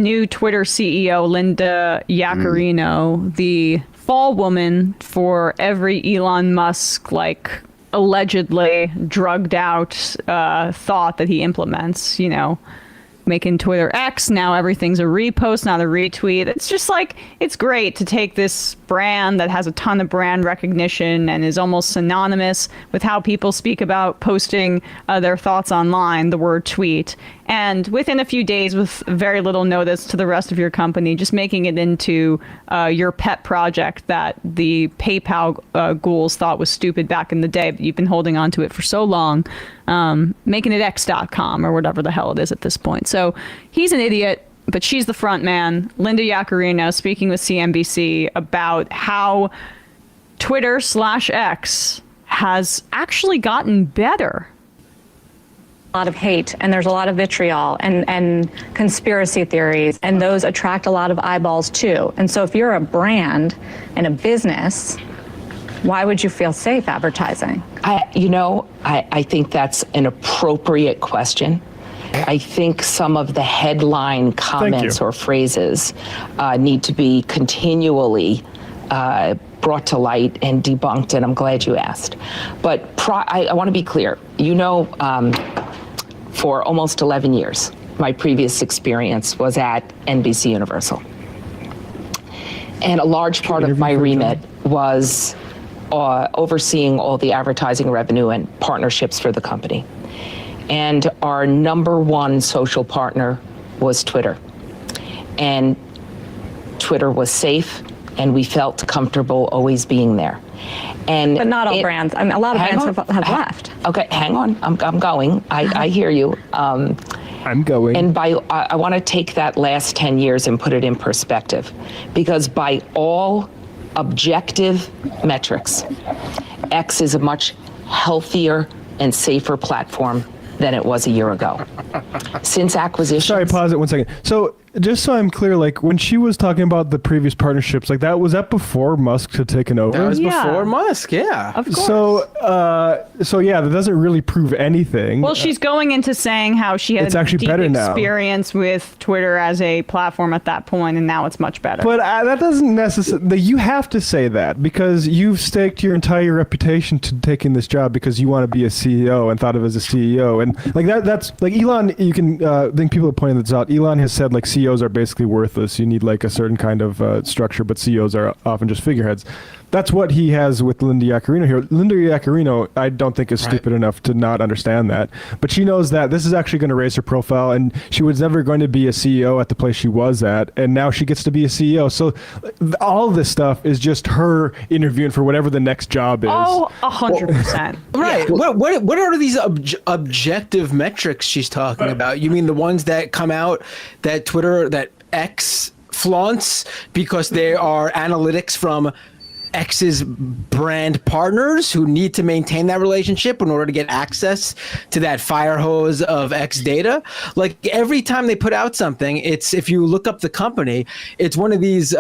new Twitter CEO, Linda Yaccarino, the fall woman for every Elon Musk, like, allegedly drugged out thought that he implements, making Twitter X. Now everything's a repost, not a retweet. It's just like, it's great to take this brand that has a ton of brand recognition and is almost synonymous with how people speak about posting their thoughts online, the word tweet, and within a few days, with very little notice to the rest of your company, just making it into your pet project that the PayPal ghouls thought was stupid back in the day, but you've been holding on to it for so long, making it x.com or whatever the hell it is at this point. So he's an idiot, but she's the front man. Linda Yaccarino speaking with CNBC about how Twitter/X has actually gotten better. A lot of hate, and there's a lot of vitriol and conspiracy theories, and those attract a lot of eyeballs too. And so if you're a brand and a business, why would you feel safe advertising? I think that's an appropriate question. I think some of the headline comments or phrases need to be continually brought to light and debunked, and I'm glad you asked. But I want to be clear. For almost 11 years, my previous experience was at NBC Universal. And a large part of my remit was overseeing all the advertising revenue and partnerships for the company. And our number one social partner was Twitter. And Twitter was safe, and we felt comfortable always being there. But not all brands. I mean, a lot of brands have left. Okay, hang on. I'm going. I hear you. I'm going. And I want to take that last 10 years and put it in perspective, because by all objective metrics, X is a much healthier and safer platform than it was a year ago. Since acquisition. Sorry, pause it 1 second. So just so I'm clear, like when she was talking about the previous partnerships, like was that before Musk had taken over? That was before Musk, yeah. Of course. So yeah, that doesn't really prove anything. Well, she's going into saying how she had deep experience with Twitter as a platform at that point, and now it's much better. But that doesn't necessarily, you have to say that because you've staked your entire reputation to taking this job because you want to be a CEO and thought of as a CEO. And like that's like Elon, you can, I think people have pointed this out. Elon has said like CEOs are basically worthless. You need like a certain kind of structure, but CEOs are often just figureheads. That's what he has with Linda Yaccarino here. Linda Yaccarino, I don't think is stupid enough to not understand that. But she knows that this is actually going to raise her profile, and she was never going to be a CEO at the place she was at, and now she gets to be a CEO. So all this stuff is just her interviewing for whatever the next job is. Oh, 100%. Right. Yeah. What are these objective metrics she's talking about? You mean the ones that come out that Twitter, that X flaunts because they are analytics from X's brand partners who need to maintain that relationship in order to get access to that fire hose of X data? Like every time they put out something, it's, if you look up the company, it's one of these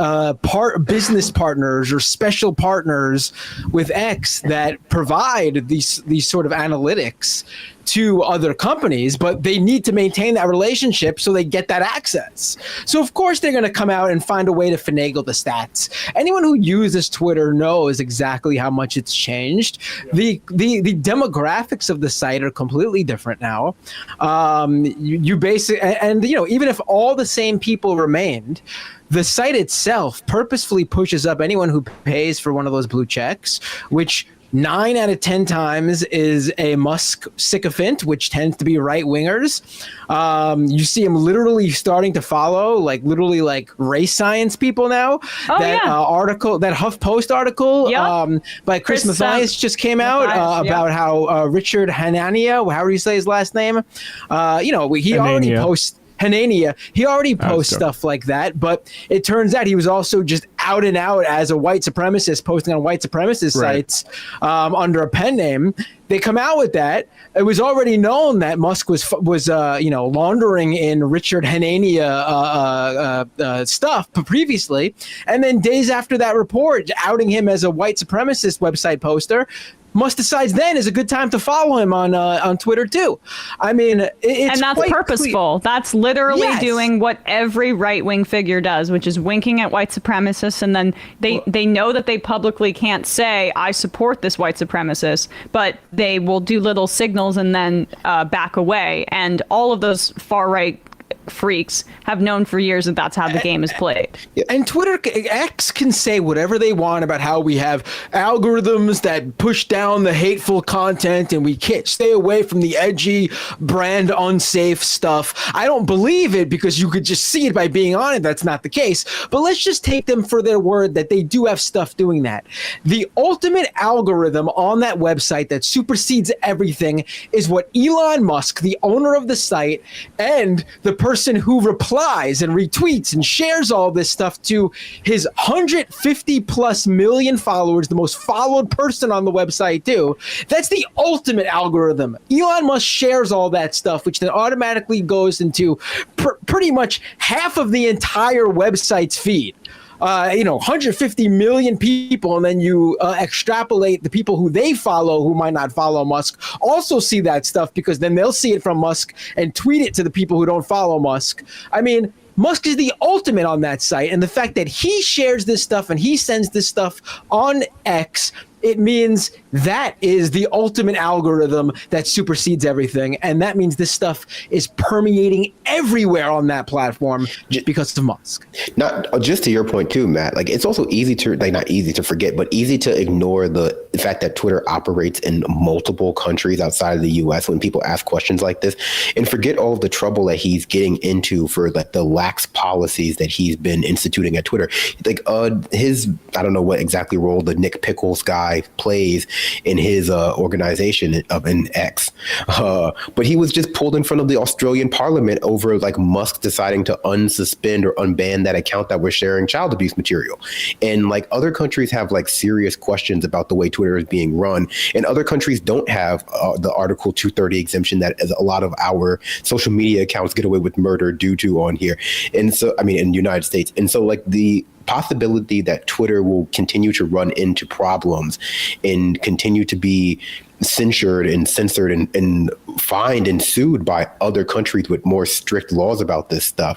business partners or special partners with X that provide these sort of analytics to other companies, but they need to maintain that relationship so they get that access. So of course they're going to come out and find a way to finagle the stats. Anyone who uses Twitter knows exactly how much it's changed. The demographics of the site are completely different now. You basically, and even if all the same people remained, the site itself purposefully pushes up anyone who pays for one of those blue checks, which 9 out of 10 times is a Musk sycophant, which tends to be right wingers. You see him literally starting to follow, like literally like race science people now. Article, that HuffPost article by Chris Mathias just came out about how Richard Hanania, however you say his last name, he already posts. Hanania, he already posts stuff like that, but it turns out he was also just out and out as a white supremacist, posting on white supremacist sites under a pen name. They come out with that. It was already known that Musk was laundering in Richard Hanania stuff previously, and then days after that report outing him as a white supremacist website poster, Musk decides then is a good time to follow him on Twitter too. I mean, it's and that's quite purposeful. That's literally Yes. doing what every right-wing figure does, which is winking at white supremacists, and then they know that they publicly can't say, I support this white supremacist, but they will do little signals and then back away. And all of those far-right freaks have known for years that that's how the game is played. And Twitter X can say whatever they want about how we have algorithms that push down the hateful content and we can't stay away from the edgy, brand unsafe stuff. I don't believe it because you could just see it by being on it. That's not the case. But let's just take them for their word that they do have stuff doing that. The ultimate algorithm on that website that supersedes everything is what Elon Musk, the owner of the site, and the person who replies and retweets and shares all this stuff to his 150 plus million followers, the most followed person on the website too. That's the ultimate algorithm. Elon Musk shares all that stuff, which then automatically goes into pretty much half of the entire website's feed. 150 million people, and then you extrapolate the people who they follow who might not follow Musk also see that stuff because then they'll see it from Musk and tweet it to the people who don't follow Musk. I mean, Musk is the ultimate on that site, and the fact that he shares this stuff and he sends this stuff on X, it means that is the ultimate algorithm that supersedes everything. And that means this stuff is permeating everywhere on that platform because of Musk. Not just to your point too, Matt, like it's also easy to, like, not easy to forget, but easy to ignore the fact that Twitter operates in multiple countries outside of the US when people ask questions like this, and forget all of the trouble that he's getting into for like the lax policies that he's been instituting at Twitter. Like his, I don't know what exactly role the Nick Pickles guy plays in his organization in X, but he was just pulled in front of the Australian Parliament over like Musk deciding to unsuspend or unban that account that was sharing child abuse material. And like other countries have like serious questions about the way Twitter is being run, and other countries don't have the Article 230 exemption that a lot of our social media accounts get away with murder due to on here. And so, I mean, in the United States. And so like the possibility that Twitter will continue to run into problems and continue to be censured and censored and fined and sued by other countries with more strict laws about this stuff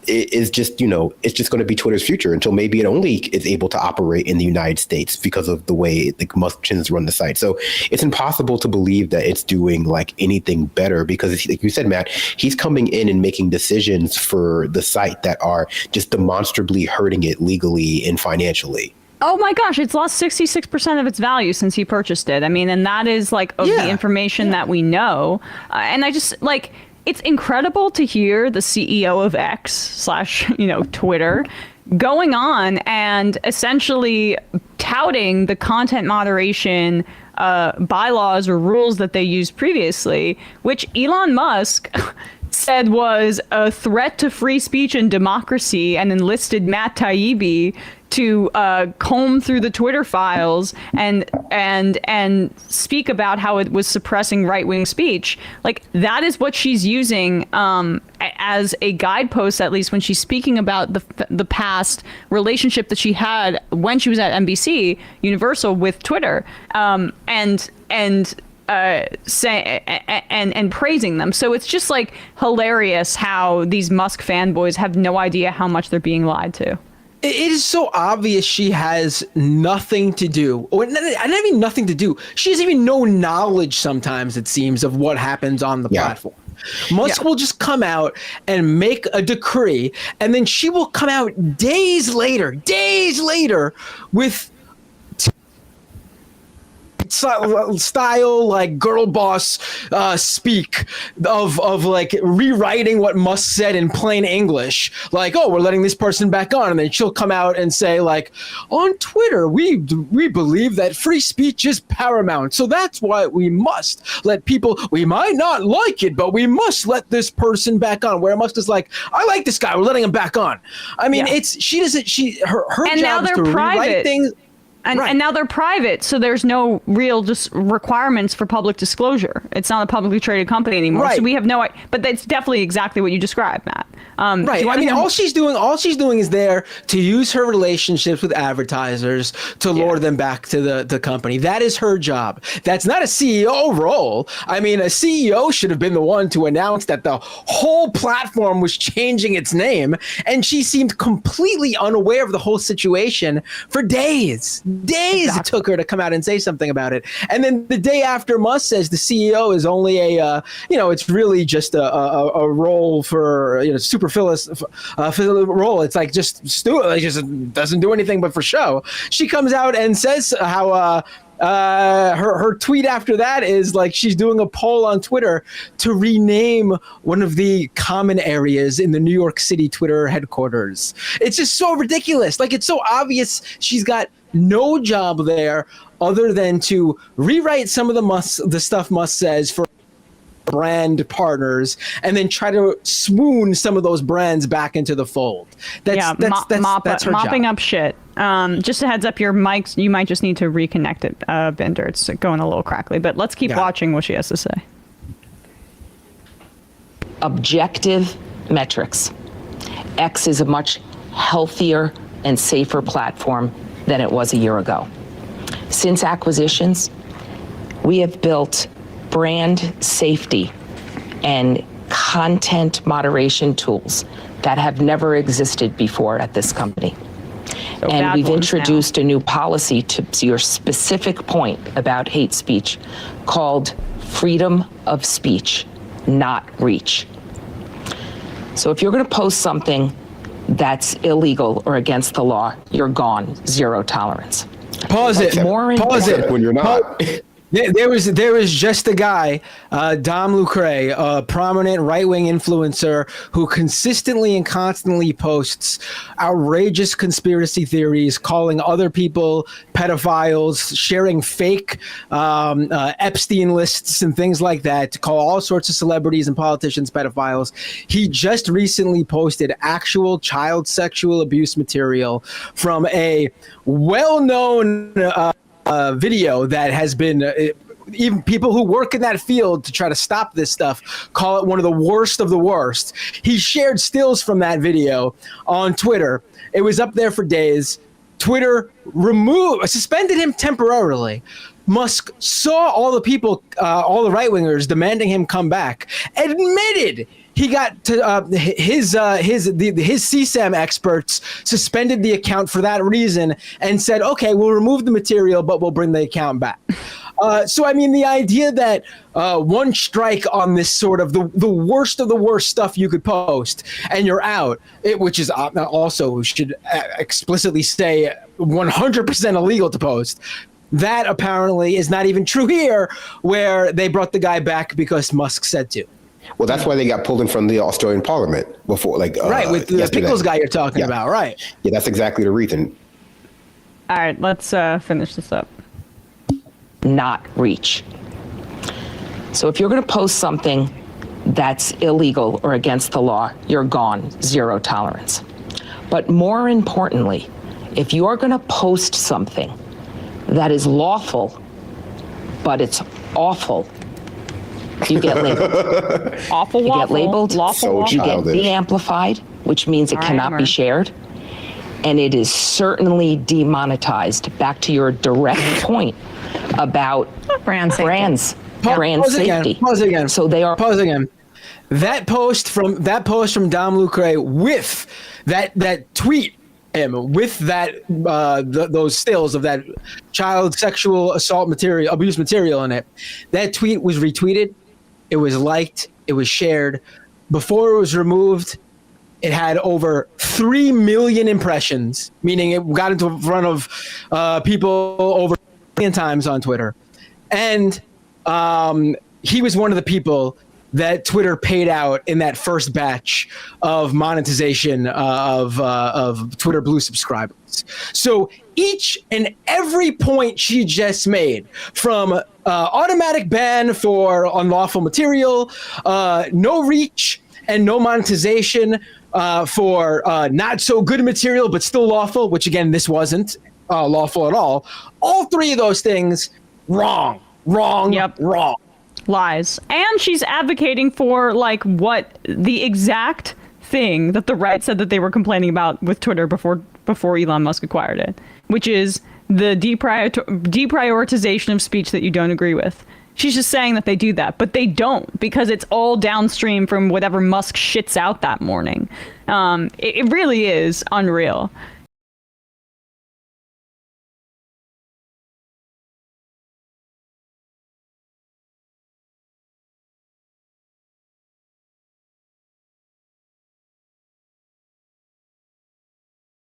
is just, it's just going to be Twitter's future until maybe it only is able to operate in the United States because of the way the Musk tends to run the site. So it's impossible to believe that it's doing like anything better because, like you said, Matt, he's coming in and making decisions for the site that are just demonstrably hurting it legally and financially. Oh my gosh, it's lost 66% of its value since he purchased it. I mean, and that is like of the information that we know. And I just like, it's incredible to hear the CEO of X / Twitter going on and essentially touting the content moderation bylaws or rules that they used previously, which Elon Musk said was a threat to free speech and democracy, and enlisted Matt Taibbi to comb through the Twitter files and speak about how it was suppressing right-wing speech. Like, that is what she's using as a guidepost, at least when she's speaking about the past relationship that she had when she was at NBC Universal with Twitter, and praising them. So it's just like hilarious how these Musk fanboys have no idea how much they're being lied to. It is so obvious she has nothing to do, or not even nothing to do. She has even no knowledge sometimes, it seems, of what happens on the platform. Musk will just come out and make a decree, and then she will come out days later with style like girl boss speak of like rewriting what Musk said in plain English, like, oh, we're letting this person back on, and then she'll come out and say like, on Twitter we believe that free speech is paramount, so that's why we must let people, we might not like it, but we must let this person back on, where Musk is like, I like this guy, we're letting him back on. I mean, it's her and job now is they're to private. rewrite things. And now they're private, so there's no real just requirements for public disclosure. It's not a publicly traded company anymore. Right. So we have no, but that's definitely exactly what you described, Matt. Right. I mean, all she's doing is there to use her relationships with advertisers to lure them back to the company. That is her job. That's not a CEO role. I mean, a CEO should have been the one to announce that the whole platform was changing its name, and she seemed completely unaware of the whole situation for days. It took her to come out and say something about it. And then the day after, Musk says the CEO is only it's really just a role for, superfluous role. It's like just doesn't do anything but for show. She comes out and says how her tweet after that is like she's doing a poll on Twitter to rename one of the common areas in the New York City Twitter headquarters. It's just so ridiculous. Like, it's so obvious she's got no job there other than to rewrite some of the stuff Musk says for brand partners, and then try to swoon some of those brands back into the fold. That's her mopping job. up shit. Just a heads up, your mics, you might just need to reconnect it, Bender. It's going a little crackly, but let's keep watching what she has to say. Objective metrics. X is a much healthier and safer platform than it was a year ago. Since acquisitions, we have built brand safety and content moderation tools that have never existed before at this company. So and we've ones introduced a new policy to your specific point about hate speech called freedom of speech, not reach. So if you're going to post something that's illegal or against the law, you're gone. Zero tolerance. Pause it. Pause it. When you're not. There was just a guy, Dom Lucre, a prominent right-wing influencer who consistently and constantly posts outrageous conspiracy theories, calling other people pedophiles, sharing fake Epstein lists and things like that, to call all sorts of celebrities and politicians pedophiles. He just recently posted actual child sexual abuse material from a well-known video that has been even people who work in that field to try to stop this stuff call it one of the worst of the worst. He shared stills from that video on Twitter. It was up there for days. Twitter suspended him temporarily. Musk saw all the people, all the right-wingers demanding him come back, admitted he got to his CSAM experts suspended the account for that reason and said, okay, we'll remove the material, but we'll bring the account back. So, I mean, the idea that one strike on this sort of the worst of the worst stuff you could post and you're out, which is also should explicitly say 100% illegal to post. That apparently is not even true here, where they brought the guy back because Musk said to. Well, that's why they got pulled in from the Australian Parliament before, right, with the yesterday. Pickles guy you're talking about, right? Yeah, that's exactly the reason. All right, let's finish this up. Not reach. So if you're going to post something that's illegal or against the law, you're gone. Zero tolerance. But more importantly, if you're going to post something that is lawful, but it's awful, you get labeled. Awful, you get labeled. So you get de-amplified, which means it cannot be shared. And it is certainly demonetized. Back to your direct point about brand safety. Pause again. So they are. Pause again. That post from Dom Lucre with that tweet with that those stills of that child sexual assault material, abuse material in it. That tweet was retweeted, it was liked, it was shared. Before it was removed, it had over 3 million impressions, meaning it got into front of people over 1 million times on Twitter. And he was one of the people that Twitter paid out in that first batch of monetization of Twitter Blue subscribers. So each and every point she just made, from automatic ban for unlawful material, no reach and no monetization for not so good material but still lawful, which again this wasn't, lawful at all. All three of those things, wrong, Yep. wrong. Lies. And she's advocating for like what the exact thing that the right said that they were complaining about with Twitter before Elon Musk acquired it, which is the deprioritization of speech that you don't agree with. She's just saying that they do that, but they don't, because it's all downstream from whatever Musk shits out that morning. It really is unreal.